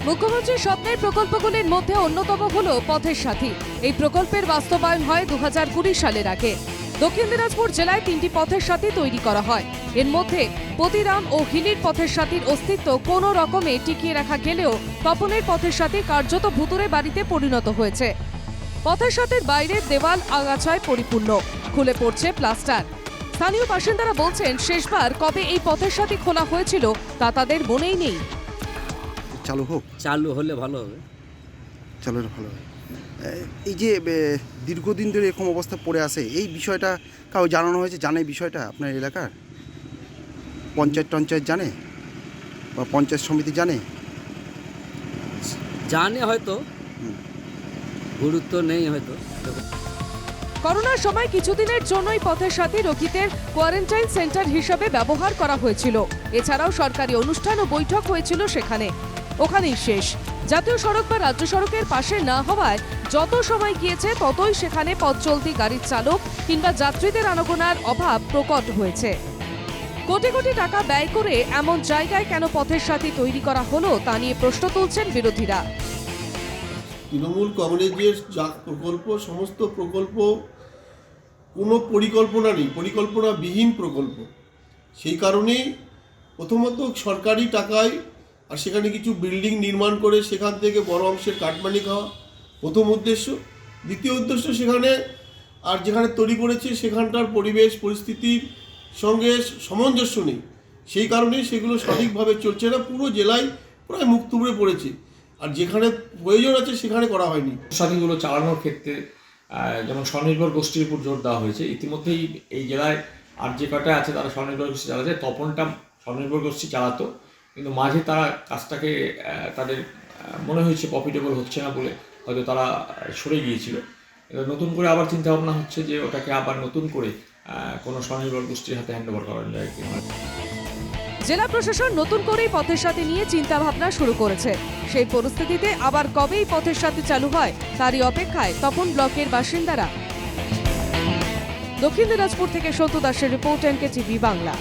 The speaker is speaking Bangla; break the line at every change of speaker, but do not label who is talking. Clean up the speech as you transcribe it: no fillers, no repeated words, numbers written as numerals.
মুখ্যমন্ত্রীর স্বপ্নের প্রকল্পগুলির মধ্যে অন্যতম হল পথের সাথী। এই প্রকল্পের বাস্তবায়ন হয় 2020 সালের আগে। দক্ষিণ দিনাজপুর জেলায় 3টি পথের সাথী তৈরি করা হয়। এর মধ্যে পতিরাম ও হিলির পথের সাথীর অস্তিত্ব কোনো রকমে টিকিয়ে রাখা গেলেও তপনের পথের সাথী কার্যত ভুতুড়ে বাড়িতে পরিণত হয়েছে। পথের সাথীর বাইরের দেওয়াল আগাছায় পরিপূর্ণ, খুলে পড়ছে প্লাস্টার। স্থানীয় বাসিন্দারা বলছেন, শেষবার কবে এই পথের সাথী খোলা হয়েছিল তা তাদের মনেই নেই।
চালু হলে ভালো হবে।
চালু হলে ভালো হবে। এই যে দীর্ঘদিন ধরে এরকম অবস্থা পড়ে আছে, এই বিষয়টা কাউ জানানো হয়েছে? জানে বিষয়টা আপনার এলাকার? পঞ্চায়েত জানে বা পঞ্চায়েত সমিতি জানে?
জানে হয়তো, গুরুত্ব নেই হয়তো।
করোনার সময় কিছুদিনের জন্যই পথের সাথী রোগীদের কোয়ারেন্টাইন সেন্টার হিসেবে ব্যবহার করা হয়েছিল। এছাড়াও সরকারি অনুষ্ঠান ও বৈঠক হয়েছিল সেখানে। ওখানেই শেষ। জাতীয় সড়ক বা রাজ্য সড়কের পাশে না হওয়ায় যত সময় গিয়েছে ততই সেখানে পথ চলতি গাড়ির চালক কিংবা যাত্রীদের আনাগোনার অভাব প্রকট হয়েছে। কোটি কোটি টাকা ব্যয় করে এমন জায়গায় কেন পথের সাথী তৈরি করা হলো তা নিয়ে প্রশ্ন তুলছেন বিরোধীরা।
তৃণমূল কংগ্রেসের যা প্রকল্প, সমস্ত প্রকল্প কোনো পরিকল্পনা নেই, পরিকল্পনাবিহীন প্রকল্প। সেই কারণেই প্রথমত সরকারি টাকায় আর সেখানে কিছু বিল্ডিং নির্মাণ করে সেখান থেকে বড় অংশের কাটমানি খাওয়া প্রথম উদ্দেশ্য। দ্বিতীয় উদ্দেশ্য, সেখানে আর যেখানে তৈরি করেছে সেখানটার পরিবেশ পরিস্থিতির সঙ্গে সামঞ্জস্য নেই। সেই কারণেই সেগুলো সঠিকভাবে চলছে না, পুরো জেলায় প্রায় মুখ থুবড়ে পড়েছে। আর যেখানে প্রয়োজন আছে সেখানে করা হয়নি।
সাথীগুলো চালানোর ক্ষেত্রে যেমন স্বনির্ভর গোষ্ঠীর উপর জোর দেওয়া হয়েছে। ইতিমধ্যেই এই জেলায় আর যে কটা আছে তারা স্বনির্ভর গোষ্ঠী চালাচ্ছে। তপনটা স্বনির্ভর গোষ্ঠী চালাতো, কিন্তু মাঝে তারা কাজটাকে তাদের মনে হয়েছে প্রফিটেবল হচ্ছে না বলে হয়তো তারা সরে গিয়েছিল। নতুন করে আবার চিন্তা ভাবনা হচ্ছে যে ওটাকে আবার নতুন করে কোনো স্বনির্ভর গোষ্ঠীর হাতে হ্যান্ড ওভার করানো যায় কিনা।
জেলা প্রশাসন নতুন করেই পথের সাথী নিয়ে চিন্তা ভাবনা শুরু করেছে। সেই পরিস্থিতিতে আবার কবেই পথের সাথী চালু হয় তারই অপেক্ষায় তপন ব্লকের বাসিন্দারা। দক্ষিণ দিনাজপুর থেকে সন্তু দাসের রিপোর্ট, NKTV বাংলা।